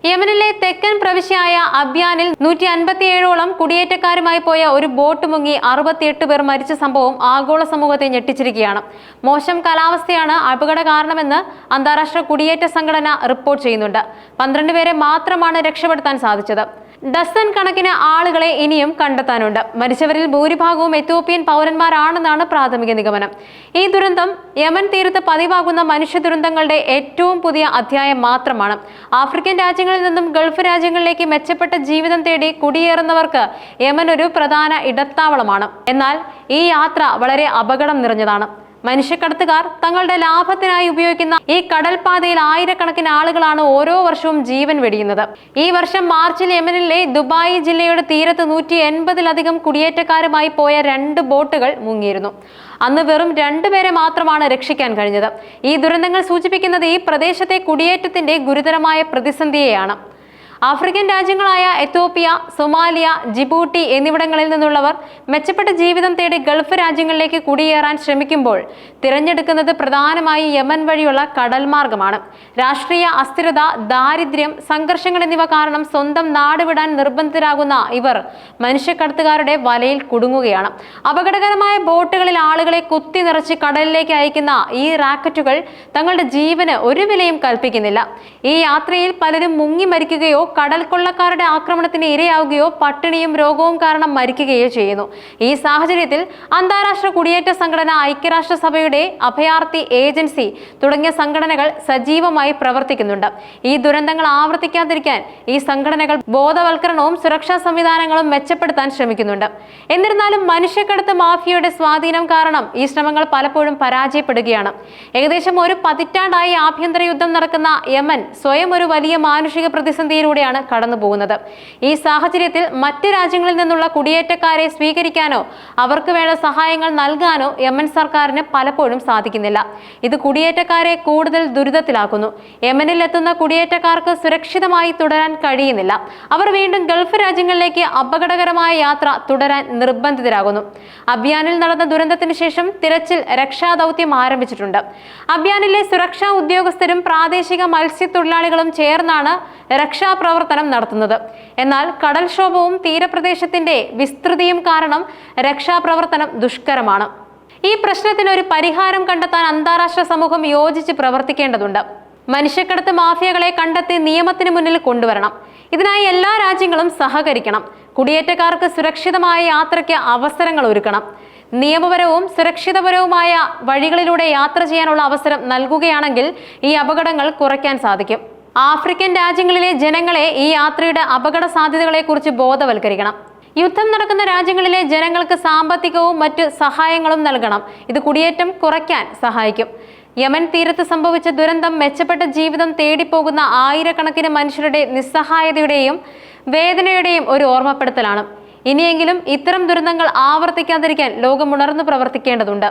യമനിലെ തെക്കൻ പ്രവിശ്യയായ അബ്യാനിൽ 157ഓളം കുടിയേറ്റക്കാരുമായി പോയ ഒരു ബോട്ട് മുങ്ങി 68 പേർ മരിച്ച സംഭവം ആഗോള സമൂഹത്തെ ഞെട്ടിച്ചിരിക്കുകയാണ്. മോശം കാലാവസ്ഥയാണ് അപകട കാരണമെന്ന് അന്താരാഷ്ട്ര കുടിയേറ്റ സംഘടന റിപ്പോർട്ട് ചെയ്യുന്നുണ്ട്. 12 പേരെ മാത്രമാണ് രക്ഷപ്പെടുത്താൻ സാധിച്ചത്. ഡസൻ കണക്കിന് ആളുകളെ ഇനിയും കണ്ടെത്താനുണ്ട്. മരിച്ചവരിൽ ഭൂരിഭാഗവും എത്യോപ്യൻ പൗരന്മാരാണെന്നാണ് പ്രാഥമിക നിഗമനം. ഈ ദുരന്തം യമൻ തീരത്ത് പതിവാകുന്ന മനുഷ്യ ദുരന്തങ്ങളുടെ ഏറ്റവും പുതിയ അധ്യായം മാത്രമാണ്. ആഫ്രിക്കൻ രാജ്യങ്ങളിൽ നിന്നും ഗൾഫ് രാജ്യങ്ങളിലേക്ക് മെച്ചപ്പെട്ട ജീവിതം തേടി കുടിയേറുന്നവർക്ക് യമൻ ഒരു പ്രധാന ഇടത്താവളമാണ്. എന്നാൽ ഈ യാത്ര വളരെ അപകടം നിറഞ്ഞതാണ്. മനുഷ്യക്കടത്തുകാർ തങ്ങളുടെ ലാഭത്തിനായി ഉപയോഗിക്കുന്ന ഈ കടൽപാതയിൽ ആയിരക്കണക്കിന് ആളുകളാണ് ഓരോ വർഷവും ജീവൻ വെടിയുന്നത്. ഈ വർഷം മാർച്ചിൽ യമനിലെ ദുബായ് ജില്ലയുടെ തീരത്ത് 180ലധികം കുടിയേറ്റക്കാരുമായി പോയ 2 ബോട്ടുകൾ മുങ്ങിയിരുന്നു. അന്ന് വെറും 2 പേരെ മാത്രമാണ് രക്ഷിക്കാൻ കഴിഞ്ഞത്. ഈ ദുരന്തങ്ങൾ സൂചിപ്പിക്കുന്നത് ഈ പ്രദേശത്തെ കുടിയേറ്റത്തിന്റെ ഗുരുതരമായ പ്രതിസന്ധിയെയാണ്. ആഫ്രിക്കൻ രാജ്യങ്ങളായ എത്യോപ്യ, സൊമാലിയ, ജിബൂട്ടി എന്നിവിടങ്ങളിൽ നിന്നുള്ളവർ മെച്ചപ്പെട്ട ജീവിതം തേടി ഗൾഫ് രാജ്യങ്ങളിലേക്ക് കുടിയേറാൻ ശ്രമിക്കുമ്പോൾ തിരഞ്ഞെടുക്കുന്നത് പ്രധാനമായി യമൻ വഴിയുള്ള കടൽ മാർഗമാണ്. രാഷ്ട്രീയ അസ്ഥിരത, ദാരിദ്ര്യം, സംഘർഷങ്ങൾ എന്നിവ കാരണം സ്വന്തം നാട് വിടാൻ നിർബന്ധിതരാകുന്ന ഇവർ മനുഷ്യക്കടത്തുകാരുടെ വലയിൽ കുടുങ്ങുകയാണ്. അപകടകരമായ ബോട്ടുകളിൽ ആളുകളെ കുത്തി നിറച്ച് കടലിലേക്ക് അയക്കുന്ന ഈ റാക്കറ്റുകൾ തങ്ങളുടെ ജീവന് ഒരു വിലയും കൽപ്പിക്കുന്നില്ല. ഈ യാത്രയിൽ പലരും മുങ്ങി മരിക്കുകയോ കടൽ കൊള്ളക്കാരുടെ ആക്രമണത്തിന് ഇരയാവുകയോ പട്ടിണിയും രോഗവും കാരണം മരിക്കുകയോ ചെയ്യുന്നു. ഈ സാഹചര്യത്തിൽ അന്താരാഷ്ട്ര കുടിയേറ്റ സംഘടന, ഐക്യരാഷ്ട്രസഭയുടെ അഭയാർത്ഥി ഏജൻസി തുടങ്ങിയ സംഘടനകൾ സജീവമായി പ്രവർത്തിക്കുന്നുണ്ട്. ഈ ദുരന്തങ്ങൾ ആവർത്തിക്കാതിരിക്കാൻ ഈ സംഘടനകൾ ബോധവൽക്കരണവും സുരക്ഷാ സംവിധാനങ്ങളും മെച്ചപ്പെടുത്താൻ ശ്രമിക്കുന്നുണ്ട്. എന്നിരുന്നാലും മനുഷ്യക്കടത്ത് മാഫിയയുടെ സ്വാധീനം കാരണം ഈ ശ്രമങ്ങൾ പലപ്പോഴും പരാജയപ്പെടുകയാണ്. ഏകദേശം ഒരു പതിറ്റാണ്ടായി ആഭ്യന്തര യുദ്ധം നടക്കുന്ന യമൻ സ്വയം ഒരു വലിയ മാനുഷിക പ്രതിസന്ധിയിലൂടെ കടന്നു പോകുന്നത്. ഈ സാഹചര്യത്തിൽ മറ്റ് രാജ്യങ്ങളിൽ നിന്നുള്ള കുടിയേറ്റക്കാരെ സ്വീകരിക്കാനോ അവർക്ക് വേണ്ട സഹായങ്ങൾ നൽകാനോ യമൻ സർക്കാരിന് പലപ്പോഴും സാധിക്കുന്നില്ല. ഇത് കുടിയേറ്റക്കാരെ കൂടുതൽ ദുരിതത്തിലാക്കുന്നു. യമനിൽ എത്തുന്ന കുടിയേറ്റക്കാർക്ക് സുരക്ഷിതമായി തുടരാൻ കഴിയുന്നില്ല. അവർ വീണ്ടും ഗൾഫ് രാജ്യങ്ങളിലേക്ക് അപകടകരമായ യാത്ര തുടരാൻ നിർബന്ധിതരാകുന്നു. അബ്യാനിൽ നടന്ന ദുരന്തത്തിന് ശേഷം തിരച്ചിൽ രക്ഷാദൗത്യം ആരംഭിച്ചിട്ടുണ്ട്. അബ്യാനിലെ സുരക്ഷാ ഉദ്യോഗസ്ഥരും പ്രാദേശിക മത്സ്യത്തൊഴിലാളികളും ചേർന്നാണ് രക്ഷാപ്രവർത്തനം നടത്തുന്നത്. എന്നാൽ കടൽക്ഷോഭവും തീരപ്രദേശത്തിന്റെ വിസ്തൃതിയും കാരണം രക്ഷാപ്രവർത്തനം ദുഷ്കരമാണ്. ഈ പ്രശ്നത്തിന് ഒരു പരിഹാരം കണ്ടെത്താൻ അന്താരാഷ്ട്ര സമൂഹം യോജിച്ച് പ്രവർത്തിക്കേണ്ടതുണ്ട്. മനുഷ്യക്കടത്ത് മാഫിയകളെ കണ്ടെത്തി നിയമത്തിന് മുന്നിൽ കൊണ്ടുവരണം. ഇതിനായി എല്ലാ രാജ്യങ്ങളും സഹകരിക്കണം. കുടിയേറ്റക്കാർക്ക് സുരക്ഷിതമായ യാത്രയ്ക്ക് അവസരങ്ങൾ ഒരുക്കണം. നിയമപരവും സുരക്ഷിതപരവുമായ വഴികളിലൂടെ യാത്ര ചെയ്യാനുള്ള അവസരം നൽകുകയാണെങ്കിൽ ഈ അപകടങ്ങൾ കുറയ്ക്കാൻ സാധിക്കും. ആഫ്രിക്കൻ രാജ്യങ്ങളിലെ ജനങ്ങളെ ഈ യാത്രയുടെ അപകട സാധ്യതകളെക്കുറിച്ച് ബോധവൽക്കരിക്കണം. യുദ്ധം നടക്കുന്ന രാജ്യങ്ങളിലെ ജനങ്ങൾക്ക് സാമ്പത്തികവും മറ്റ് സഹായങ്ങളും നൽകണം. ഇത് കുടിയേറ്റം കുറയ്ക്കാൻ സഹായിക്കും. യമൻ തീരത്ത് സംഭവിച്ച ദുരന്തം മെച്ചപ്പെട്ട ജീവിതം തേടിപ്പോകുന്ന ആയിരക്കണക്കിന് മനുഷ്യരുടെ നിസ്സഹായതയുടെയും വേദനയുടെയും ഒരു ഓർമ്മപ്പെടുത്തലാണ്. ഇനിയെങ്കിലും ഇത്തരം ദുരന്തങ്ങൾ ആവർത്തിക്കാതിരിക്കാൻ ലോകം ഉണർന്നു പ്രവർത്തിക്കേണ്ടതുണ്ട്.